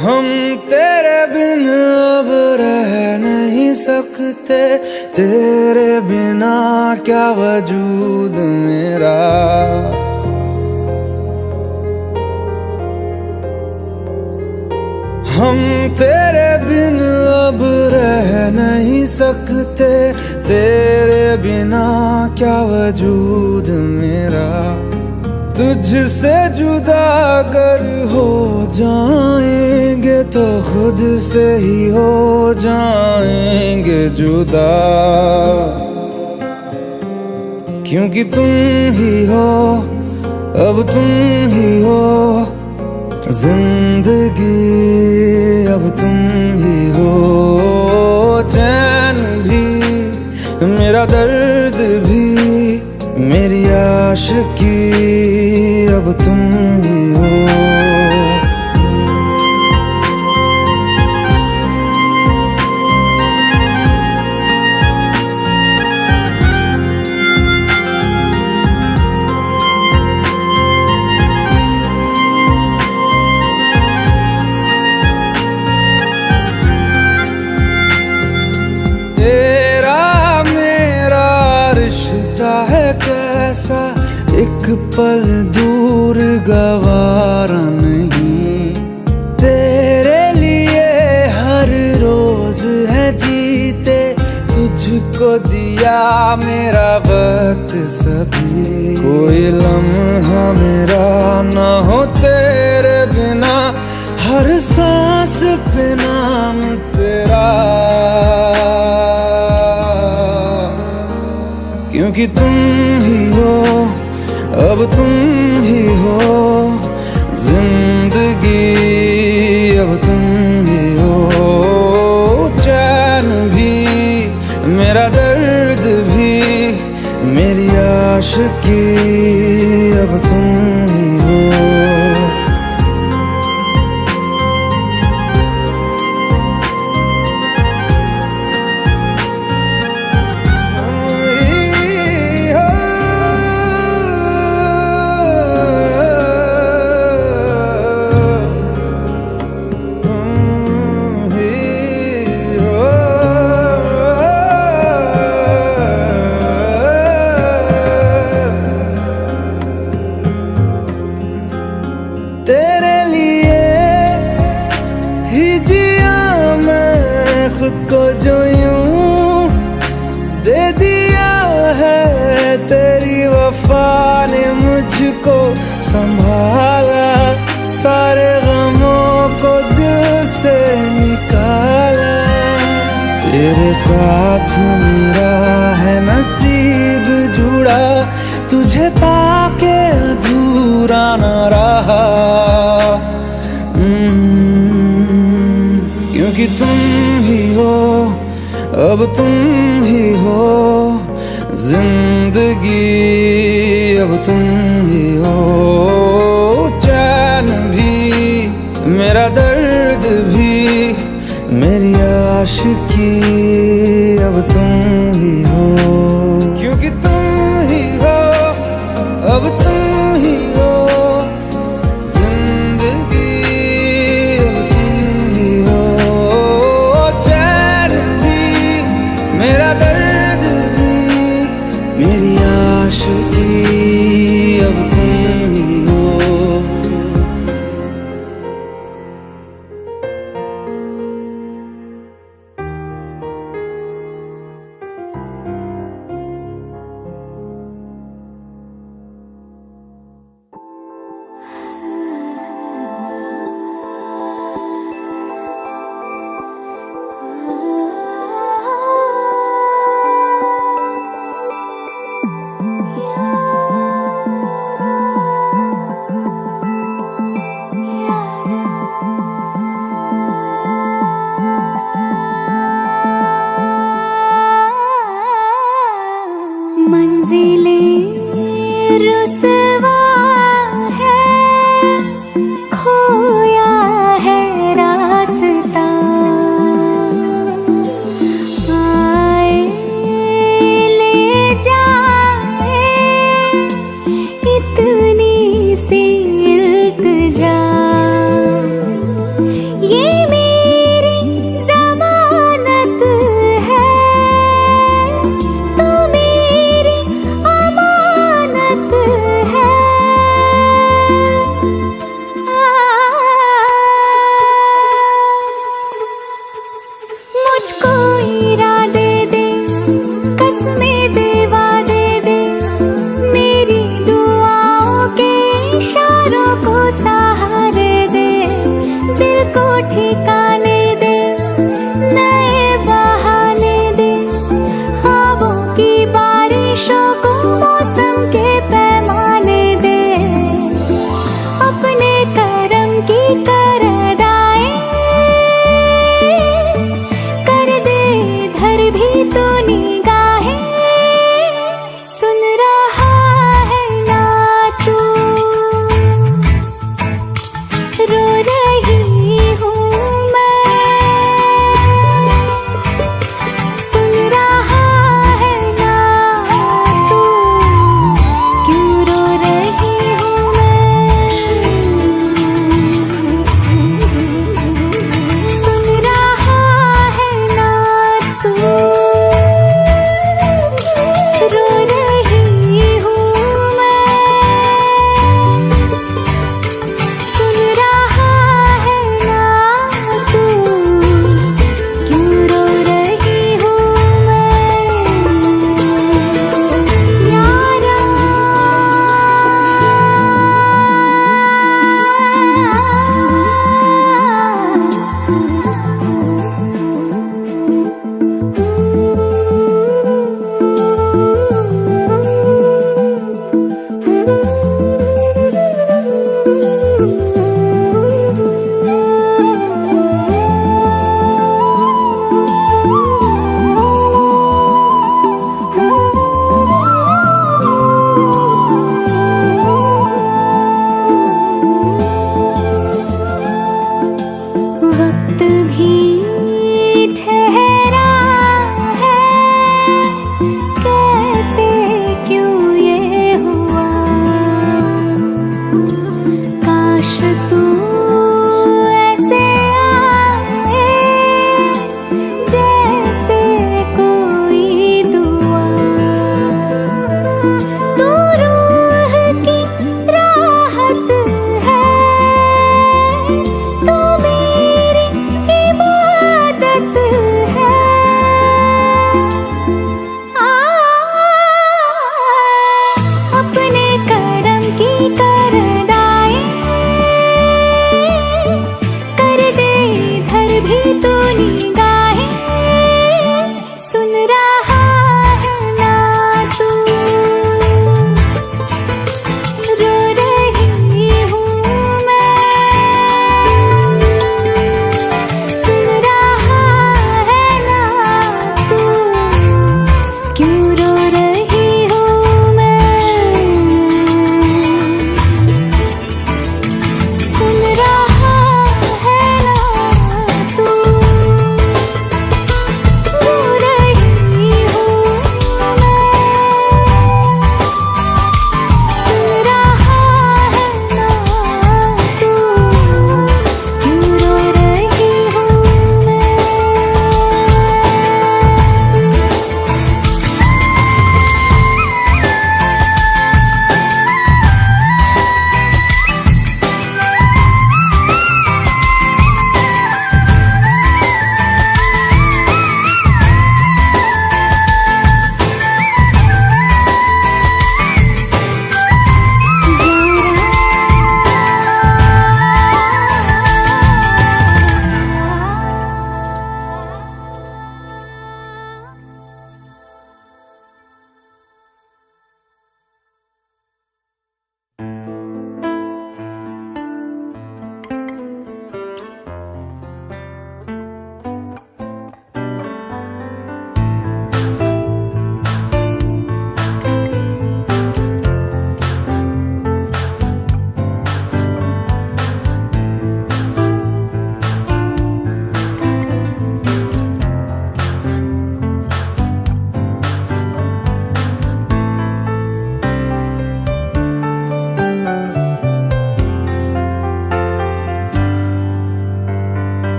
हम तेरे बिन अब रह नहीं सकते, तेरे बिना क्या वजूद मेरा। हम तेरे बिन अब रह नहीं सकते, तेरे बिना क्या वजूद मेरा। तुझसे जुदा अगर हो जाएंगे तो खुद से ही हो जाएंगे जुदा, क्योंकि तुम ही हो, अब तुम ही हो जिंदगी, अब तुम ही हो। चैन भी मेरा दर्द भी मेरी आशिकी, अब तुम ही हो। तेरा मेरा रिश्ता है कैसा, एक पल दूर गवारा नहीं। तेरे लिए हर रोज है जीते, तुझको दिया मेरा वक्त सभी। कोई लम्हा मेरा ना हो तेरे बिना, हर सांस पे नाम तेरा, क्योंकि तुम ही हो, अब तुम ही हो जिंदगी, अब तुम ही हो। चैन भी मेरा दर्द भी मेरी आशिकी, अब तुम ही हो। तेरे लिए ही जिया मैं खुद को, जो यूं दे दिया है तेरी वफा ने मुझको संभाला। सारे गमों को दिल से निकाला, तेरे साथ मेरा है नसीब जुड़ा, तुझे पाके अधूरा न रहा। क्योंकि तुम ही हो, अब तुम ही हो जिंदगी, अब तुम ही हो। चैन भी मेरा दर्द भी मेरी आशिकी, अब तुम ही हो। क्योंकि तुम ही हो, अब तुम ही हो जिंदगी, अब तुम ही हो। चैन भी मेरा दर्द भी मेरी आशिकी, अब तुम ही हो। Yeah.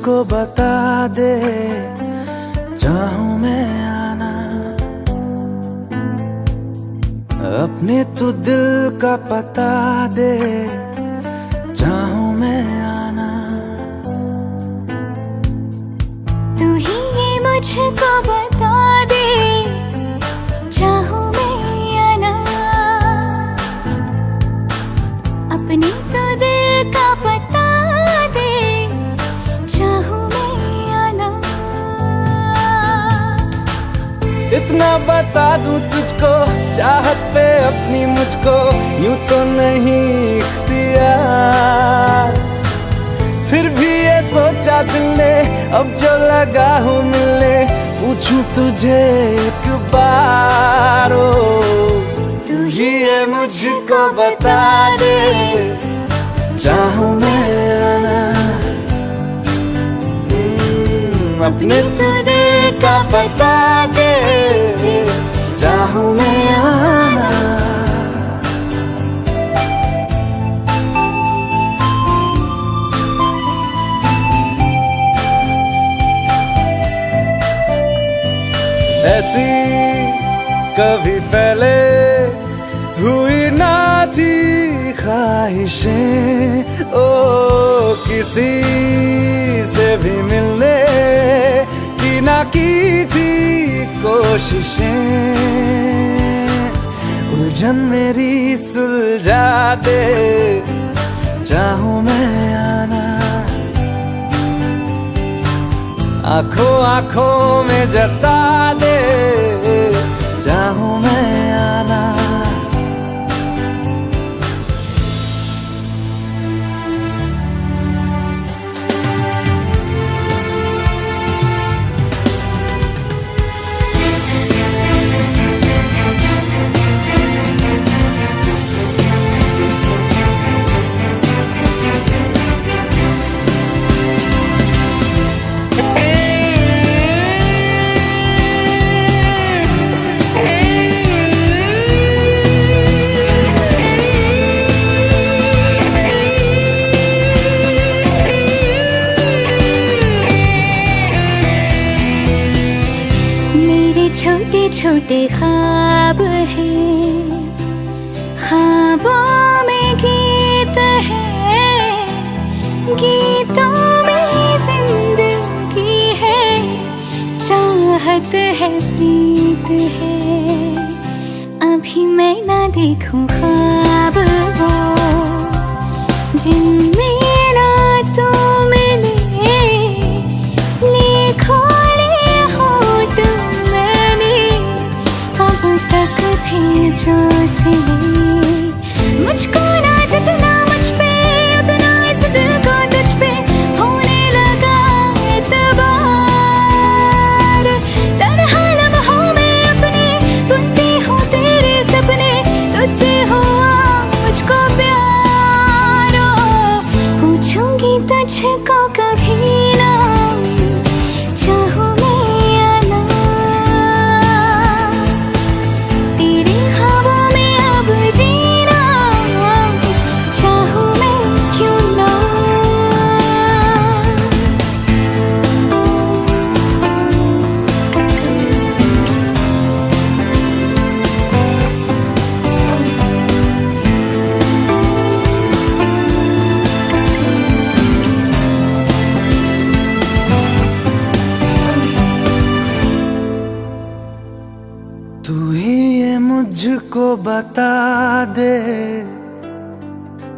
मुझको बता दे, चाहूं मैं आना अपने तू दिल का पता दे, चाहूं मैं आना। तू ही ये मुझको बता दे, चाहूं मैं आना अपने तो दिल का पता दे, चाहूं मैं आना। इतना बता दूं तुझको, चाहत पे अपनी मुझको यूं तो नहीं इख्तियार, फिर भी ये सोचा दिल ने अब जो लगा हूँ मिलने, पूछूं तुझे एक बार। तू ही ये मुझको बता दे, चाहूं मैं आना अपने तू दिल का बता दे, चाहूं मैं आना। ऐसी कभी पहले हुई ना थी ख्वाहिशें, ओ किसी से भी मिलने की ना की थी कोशिशें, उलझन मेरी सुलझा दे, चाहूं मैं आना आंखों आंखों में जता दे, चाहूं मैं आना। छोटे छोटे ख्वाब हैं, ख्वाबों में गीत है, गीतों में जिंदगी है, चाहत है प्रीत है। अभी मैं ना देखूं ख्वाब वो जिनमें ना तू मिले, लिखो जो सिले मुझको ना जितना मुझ पे, उतना इस दिल को तुझ पे होने लगा एतबार। तन्हा लम्हों में अपने बुनती हूँ तेरे सपने, तुझसे हुआ मुझको प्यार। पूछूंगी तुझको कभी ना, चाहूं तू ही ये मुझको बता दे,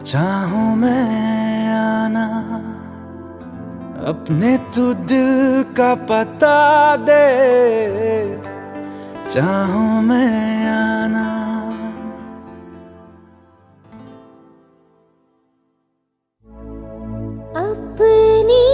चाहूं मैं आना अपने तू दिल का पता दे, चाहूं मैं आना। अपनी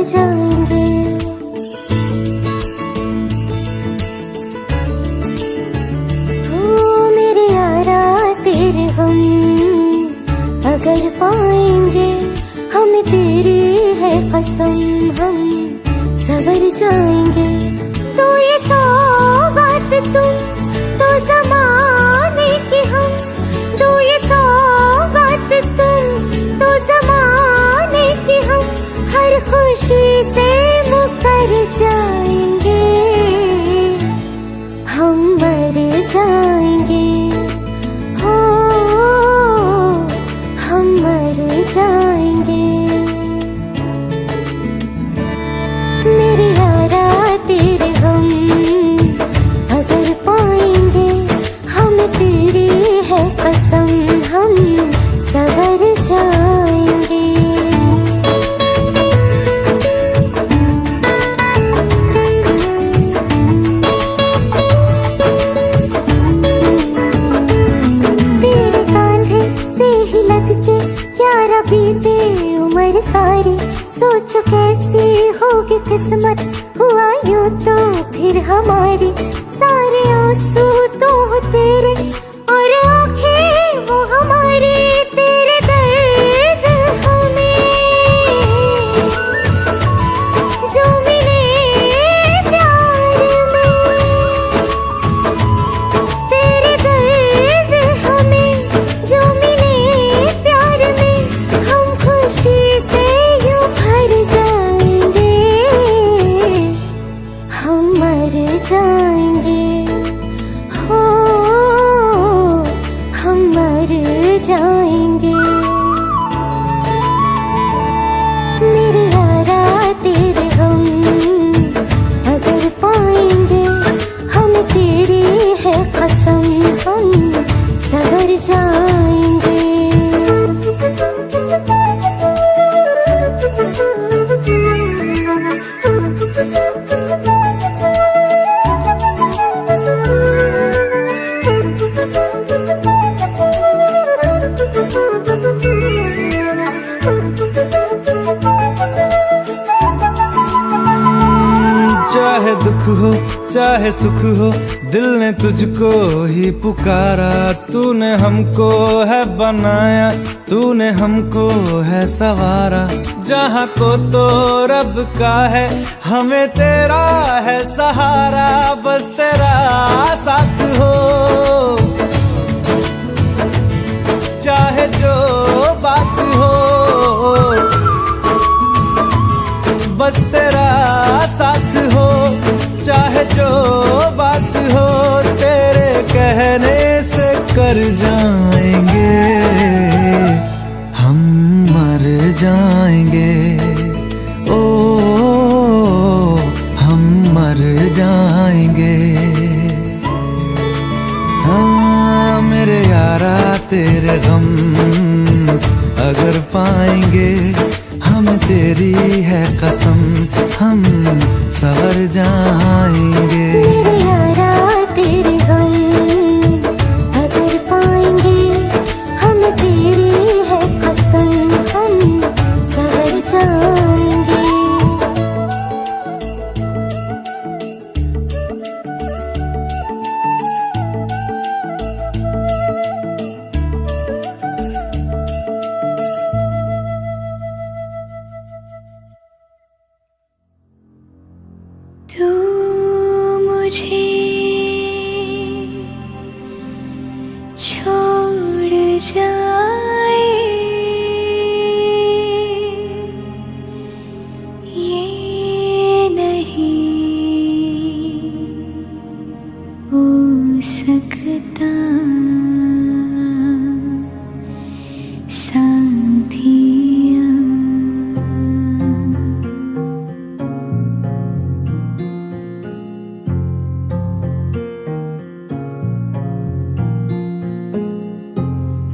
जाएंगे। ओ मेरे यारा तेरे हम अगर पाएंगे, हमें तेरी है कसम हम सवर जाएंगे। तो ये सौगात तुम तो ज़माने की हम, तो ये सौगात तुम तो ज़माने की हम, हर खुशी से मुकर जाएंगे, हम मर जाएंगे। हो हम मर जाएंगे। मेरे यारा तेरे हम अगर पाएंगे, हम तेरी है कसम हम सवर जाएंगे। तेरे कांधे से ही लग के यारा बीते उम्र सारी, सोचो कैसी होगी किस्मत, हुआ यूं तो फिर हमारी। सारे आंसू तो हो तेरे और आंखें वो हमारी, तेरे दर्द हमें जो मिले प्यार में, तेरे दर्द हमें जो मिले प्यार में, हम खुशी से यूं भर जाएंगे, हम मर जाएंगे। हो हम मर जाएंगे। मेरे यारा तेरे हम अगर पाएंगे, हम तेरी है कसम हम सवर जाएंगे। चाहे दुख हो चाहे सुख हो, दिल ने तुझको ही पुकारा। तूने हमको है बनाया, तूने हमको है सवारा। जहाँ को तो रब का है, हमें तेरा है सहारा। बस तेरा साथ हो, चाहे जो बात हो, बस तेरा साथ हो, चाहे जो बात हो। तेरे कहने से कर जाएंगे, हम मर जाएंगे। ओ हम मर जाएंगे। हाँ मेरे यारा तेरे गम अगर पाएंगे, हम तेरी है कसम हम सवर जाएंगे। मेरे यारा तेरे हम अगर पाएंगे, हम तेरी है कसम हम सवर जाएंगे। तू मुझे छोड़ जाए, ये नहीं हो सकता साथिया।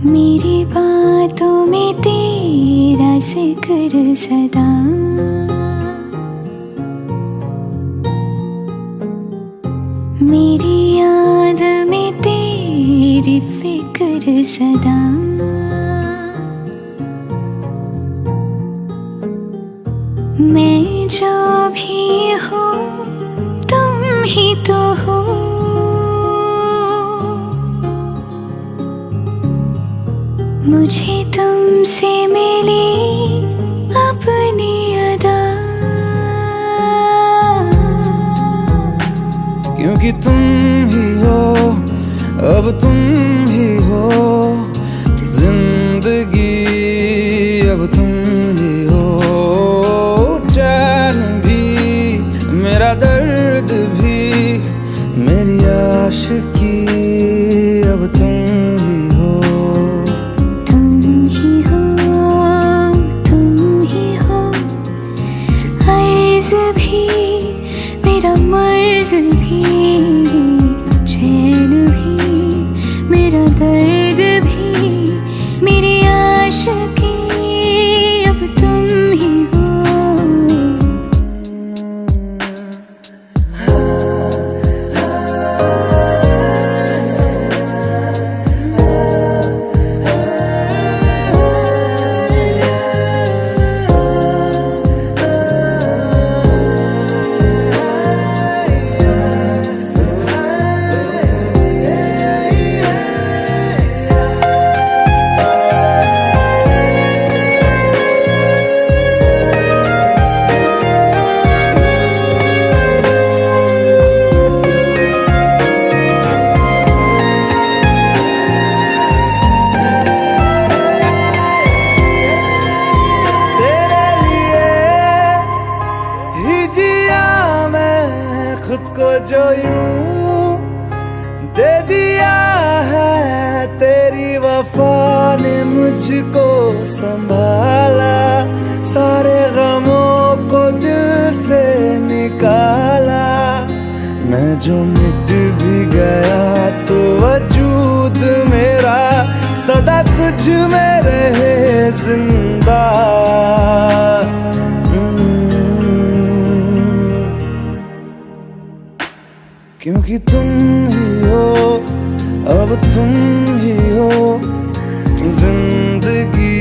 मेरी बातों में तेरा जिक्र सदा, मेरी याद में तेरी फिक्र सदा। मैं जो भी हो तुम ही तो हो। मुझे तुमसे मिली अपनी अदा, क्योंकि तुम ही हो, अब तुम ही हो जिंदगी, अब तुम ही हो चैन भी, मेरा दर्द भी, मेरी आशिकी, अब तुम ही हो। तुम ही हो, तुम ही हो, अर्ज भी मेरा मर्ज भी, चैन भी मेरा दर्द भी, मेरी आशिकी, अब तुम ही हो। खुद को जो यूं दे दिया है, तेरी वफा ने मुझको संभाला, सारे गमों को दिल से निकाला। मैं जो मिट भी गया तो वजूद मेरा सदा तुझ में रहे जिंदा। क्योंकि तुम ही हो, अब तुम ही हो जिंदगी,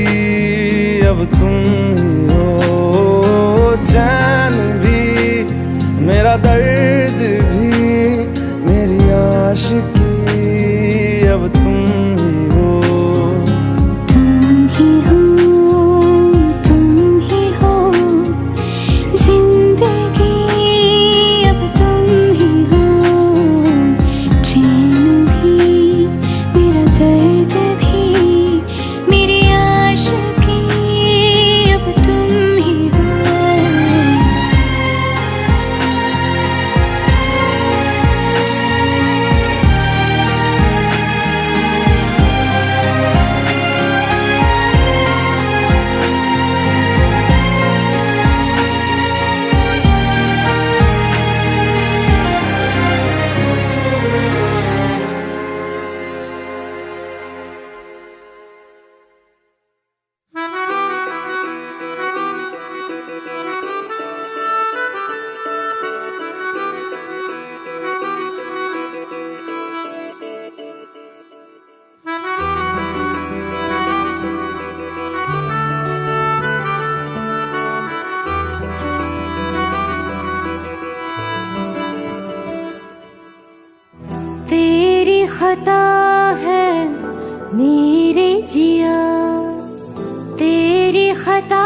अब तुम ही हो चैन भी, मेरा दर्द भी, मेरी आशिकी, अब तुम ही हो। तुम ही हो, तुम ही हो जिंदगी, अब तुम ही हो, चैन भी मेरा दर्द भी, मेरी आशिकी, अब तुम ही हो। तेरी खता है मेरे जिया, तेरी खता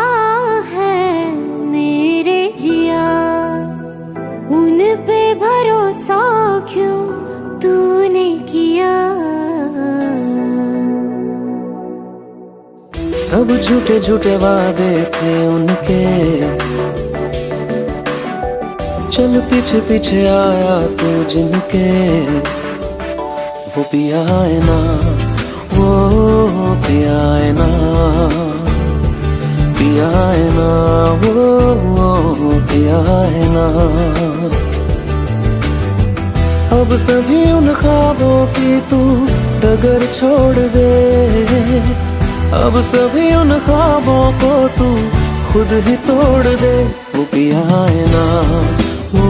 है मेरे जिया, उन पे भरोसा क्यों तूने किया। सब झूठे झूठे वादे थे उनके, चल पीछे पीछे आया तू जिनके, वो पिया है ना, वो पिया है ना, पिया है ना, वो पिया है ना। अब सभी उन ख्वाबों की तू डगर छोड़ दे, अब सभी उन ख्वाबों को तू खुद ही तोड़ दे। वो पिया है ना, वो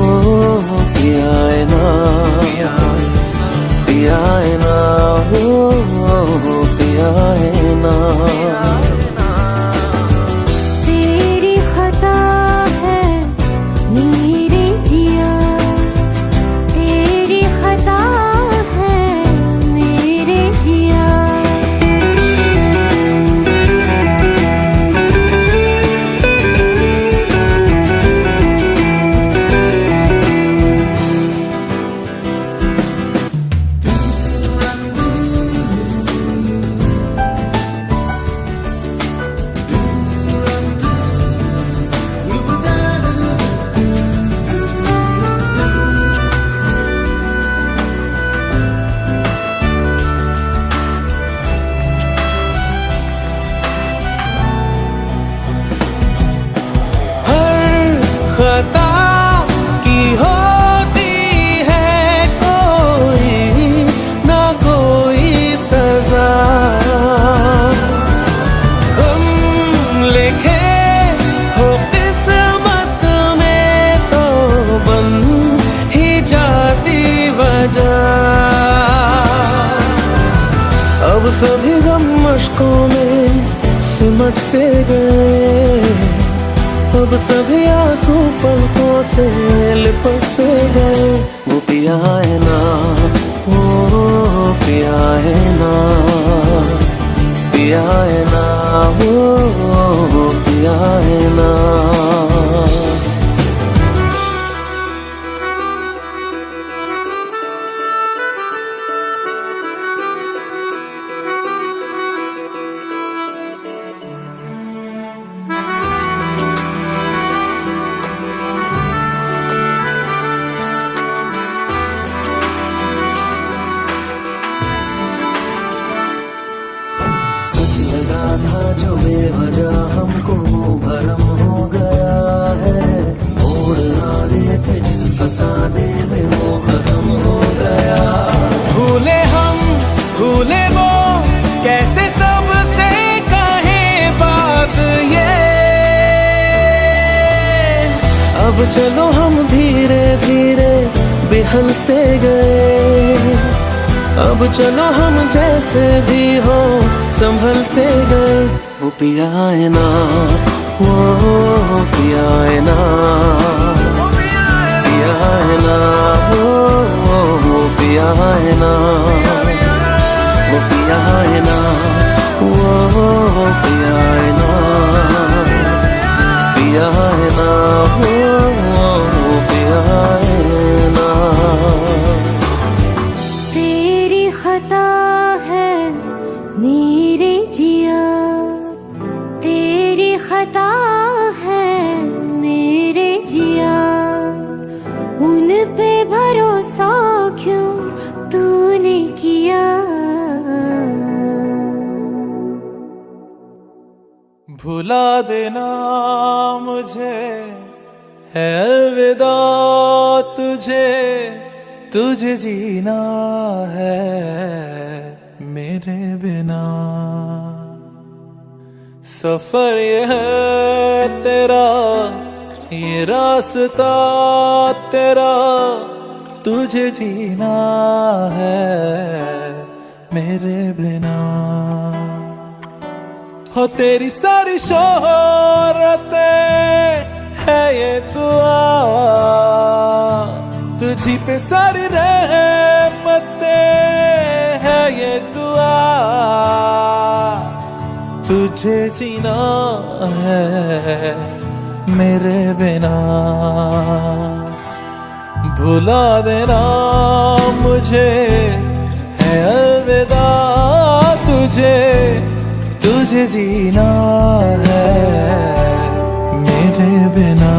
पिया है ना, पिया है ना, वो पिया है ना। तेरी खता है जा। अब सभी गम मुश्कों में सिमट से गए, अब सभी आंसू पलकों से लिपट से गए। वो पिया है ना, वो पिया है ना, पिया है ना, वो पिया है ना। लगा था जो बेवजह हमको भरम हो गया है, मोड़ आ रहे थे जिस फसाने में वो खत्म हो गया। भूले हम भूले वो कैसे सबसे कहे बात ये, अब चलो हम धीरे धीरे बिहल से गए, अब चलो हम जैसे भी हो संभल से गए। वो पिया है ना, वो पिया है ना, पिया है ना, वो पिया है ना, वो पिया है ना, वो पिया है ना, पिया है ना, वो पिया है ना। मेरे जिया तेरी खता है, मेरे जिया उन पे भरोसा क्यों तूने किया। भुला देना मुझे है अलविदा तुझे, तुझे जीना है मेरे बिना। सफर ये है तेरा, ये रास्ता तेरा, तुझे जीना है मेरे बिना। हो तेरी सारी शोहरतें है ये दुआ, तुझी पे सारी रहमतें है ये दुआ, तुझे जीना है मेरे बिना। भुला देना मुझे है अलविदा तुझे, तुझे जीना है मेरे बिना।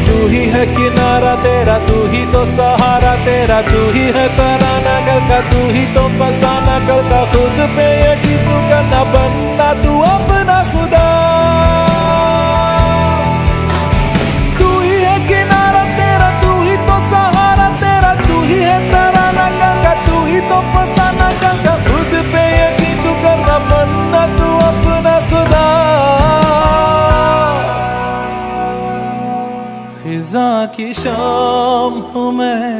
तू ही है किनारा तेरा, तू ही तो सहारा तेरा, तू ही है तराना कल का, तू ही तो फसाना कल का। खुद पे यकीन तू करना, बनना तू अपना खुदा। तू ही है किनारा तेरा, तू ही तो सहारा तेरा, तू ही है तराना कल का, तू ही तो फसाना कल का। खुद पे यकीन तू करना, बनना तू अपना खुदा। फिजा की शाम हूँ मैं,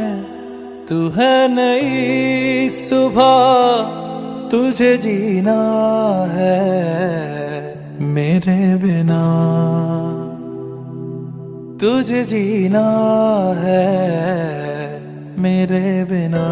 तू है नई सुबह, तुझे जीना है मेरे बिना, तुझे जीना है मेरे बिना।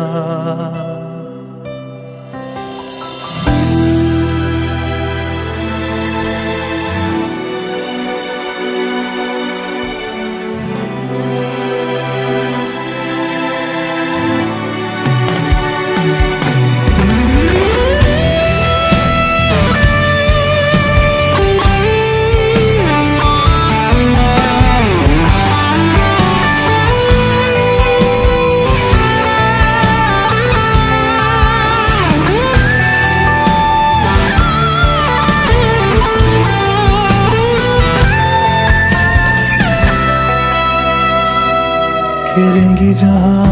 फिरेंगी जहाँ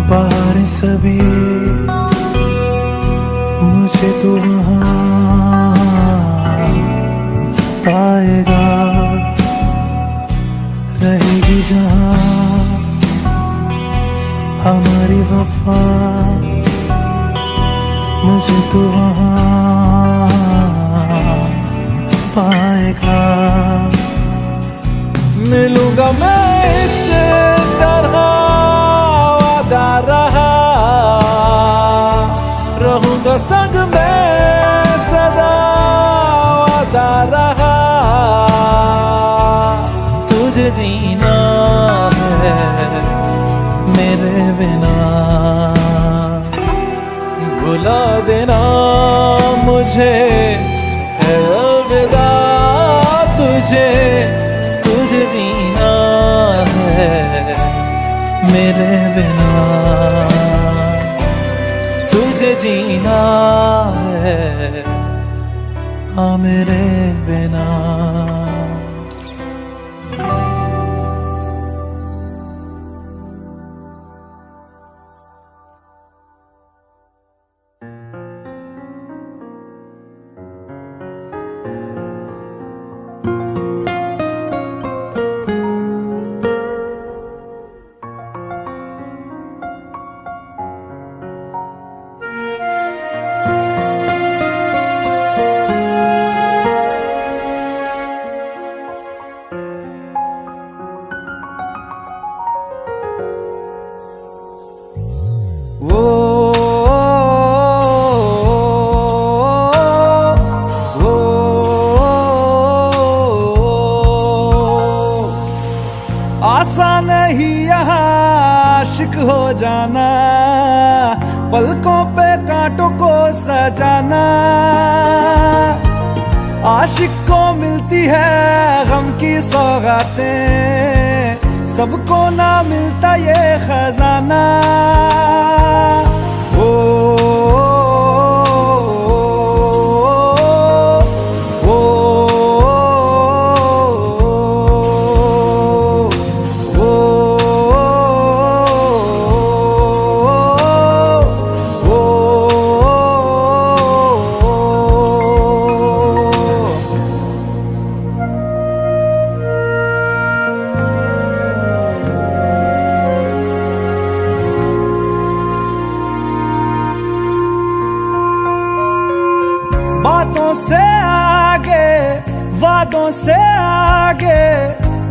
बाहर सभी, मुझे तो वहाँ पाएगा, रहेगी वफा मुझे तो वहाँ पाएगा। मिलूंगा मैं इससे तरह वादा रहा, रहूंगा संग में सदा वादा रहा। तुझे जीना है मेरे बिना, भुला देना मुझे है अलविदा। तुझे जीना है मेरे बिना, तुझे जीना है हाँ मेरे बिना। आसान नहीं यहाँ आशिक हो जाना, पलकों पे कांटों को सजाना। आशिक को मिलती है गम की सौगातें, सबको ना मिलता ये खजाना। बातों से आगे वादों से आगे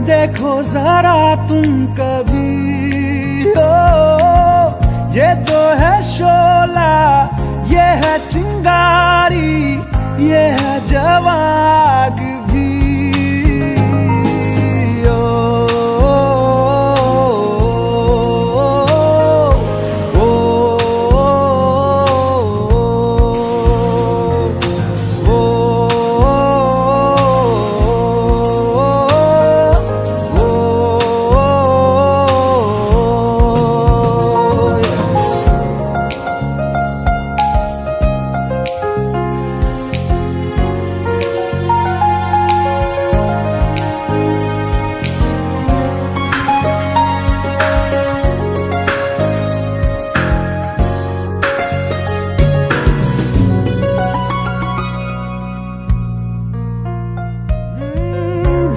देखो जरा तुम कभी। ओ ये तो है शोला, ये है चिंगारी, ये है जवाग भी।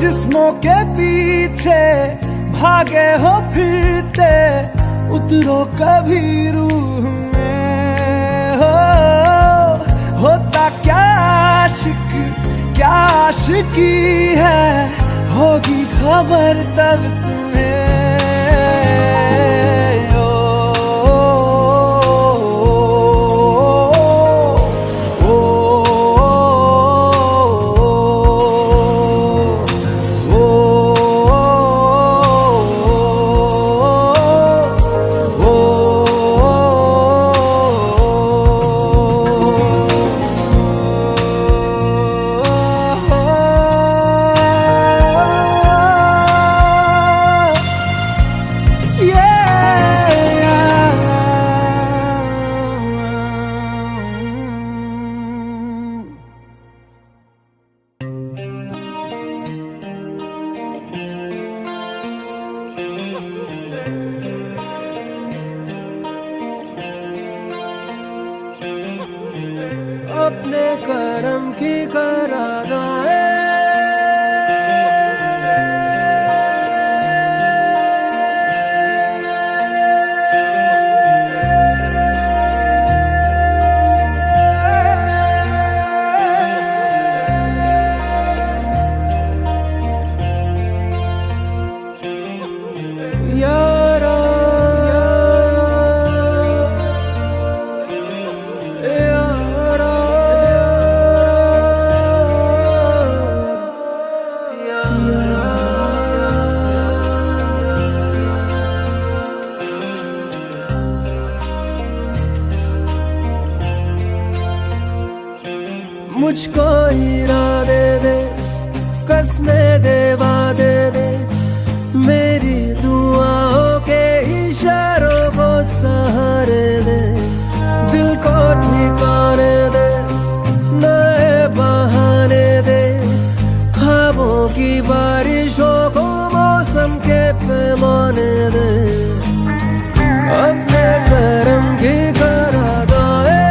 जिस्मों के पीछे भागे हो फिरते, उतरो कभी रूह में। होता क्या आशिक क्या आशिकी है, होगी खबर तब तुम्हें। की बारिशों को मौसम के पैमाने दे, अपने करम की करादाए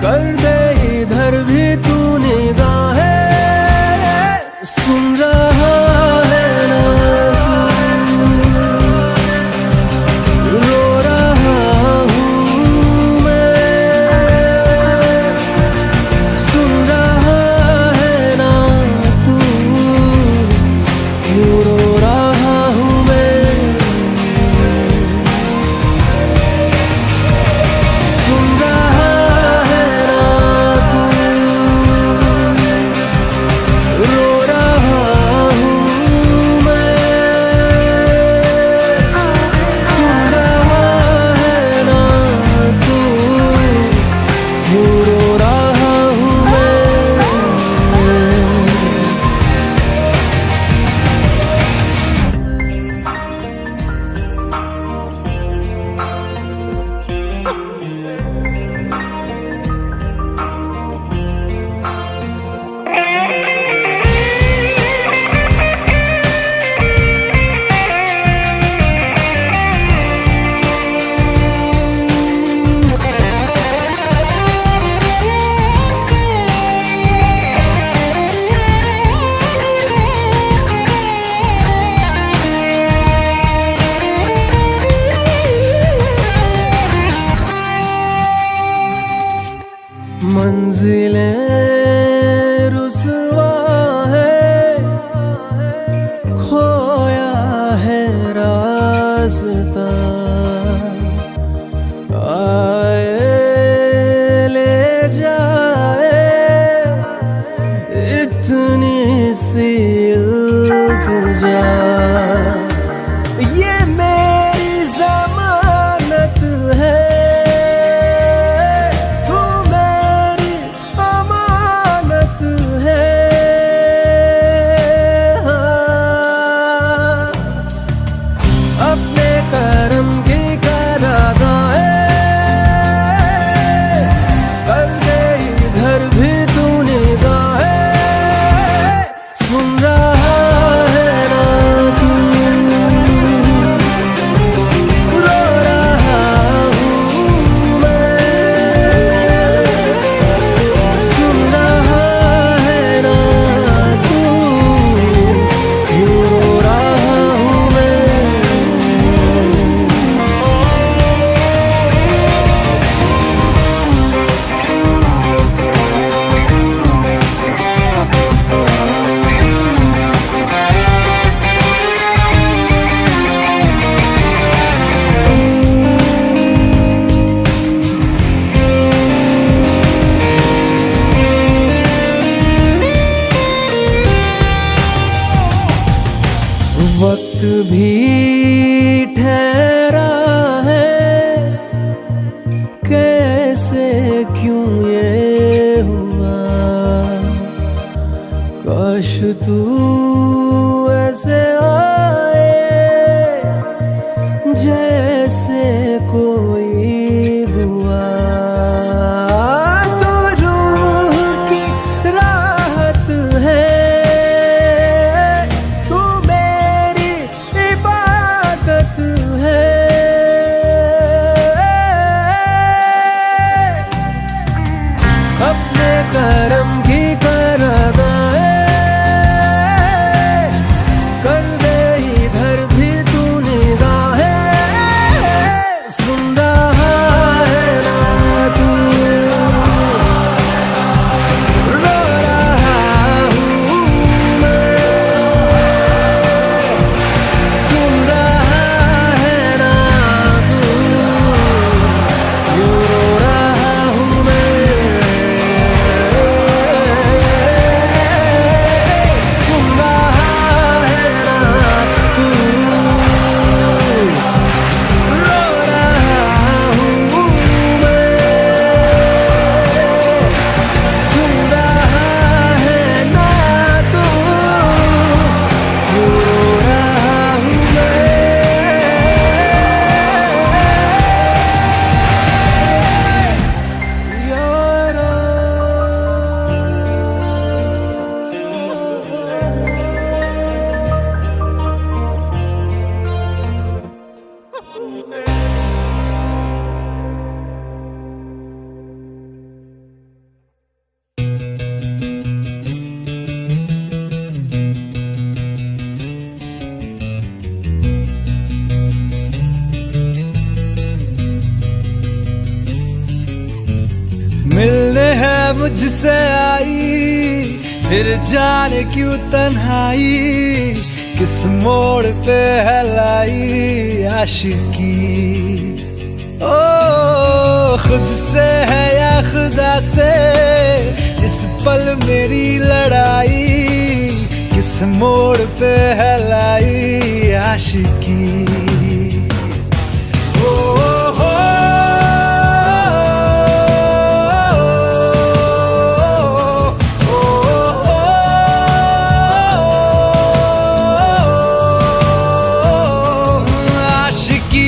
कर दे इधर भी तू निगाहें। सुन रहा है ना तू, रो रहा हूँ मैं। सुन रहा है ना तू, क्यों रो रहा हूँ मैं। सुन रहा है ना तू, रो रहा हूँ मैं। सुन रहा है ना तू, क्यों रो रहा हूँ मैं। मंजिलें रुसवा है, खोया है रास्ता। आए ले जाए इतनी सी इल्तिजा, ये मेरी जमानत है, तू मेरी अमानत है। हाँ, अपने करम की करादाए कर दे इधर भी तू निगाहें। सुन रहा है ना तू, रो रहा हूँ मैं। सुन रहा है ना तू, क्यों रो रहा हूँ मैं। वक्त भी ठहरा है, कैसे क्यों ये हुआ। काश तू ऐसे आए जैसे कोई दुआ। तो रूह की राहत है, तू मेरी इबादत है। अपने करम की करादाए मुझसे आई, फिर जाने क्यों तन्हाई, किस मोड़ पे है लाई आशिकी। ओ खुद से है या खुदा से, इस पल मेरी लड़ाई, किस मोड़ पे है लाई आशिकी।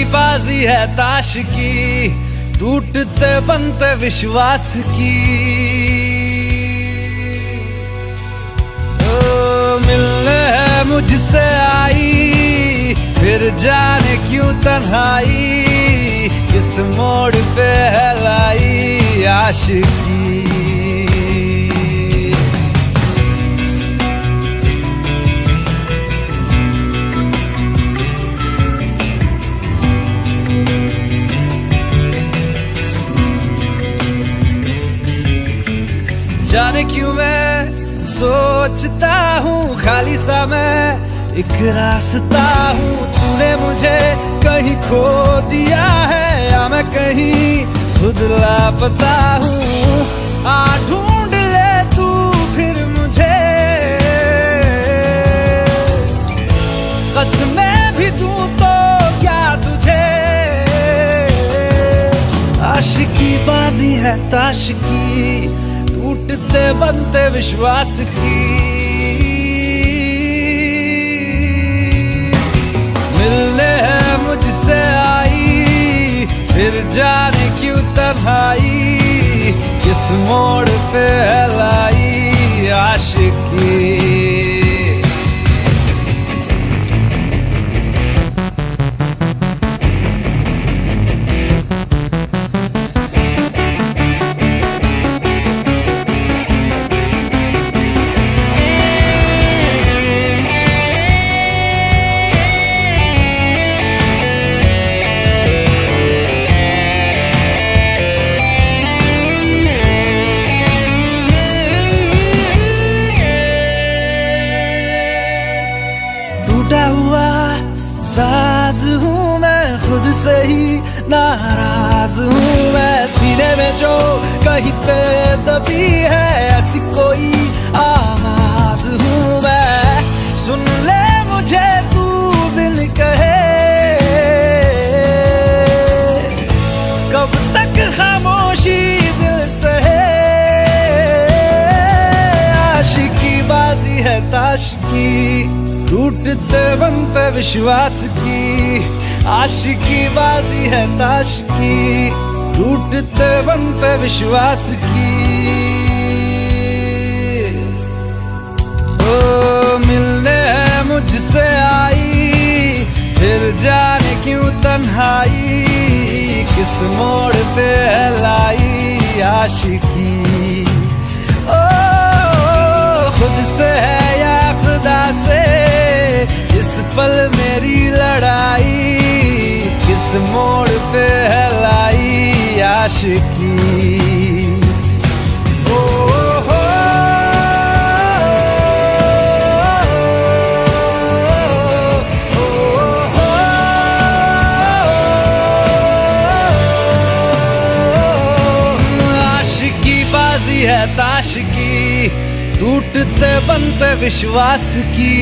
बाजी है ताश की, टूटते बनते विश्वास की। ओ मिलने है मुझसे आई, फिर जाने क्यों तन्हाई, किस मोड़ पे है लाई आशिकी। जाने क्यों मैं सोचता हूँ खाली सा मैं एक रास्ता हूँ, तूने मुझे कहीं खो दिया है या मैं कहीं खुद लापता हूँ। आ ढूंढ ले तू फिर मुझे, कसमें भी दूं तो क्या तुझे। आशिकी बाजी है ताश की, टूटते बनते विश्वास की। मिलने है मुझसे आई, फिर जाने क्यों तन्हाई, किस मोड़ पे है लाई आशिकी। टूटा हुआ साज हूँ मैं, खुद से ही नाराज हूँ मैं। सीने में जो कहीं पे दबी है ऐसी कोई आवाज हूँ मैं। सुन ले मुझे तू बिन कहे, कब तक खामोशी दिल सहे। आशिकी बाजी है ताश की, टूटते बनते विश्वास की। आशिकी बाजी है ताश की, टूटते बनते विश्वास की। ओ मिलने है मुझसे आई, फिर जाने क्यों तन्हाई, किस मोड़ पे है लाई आशिकी। ओ खुद से है या खुदा से, इस पल मेरी लड़ाई, किस मोड़ पे है लाई आशिकी। ओ हो आशिकी बाजी है ताश की, टूटते बनते विश्वास की।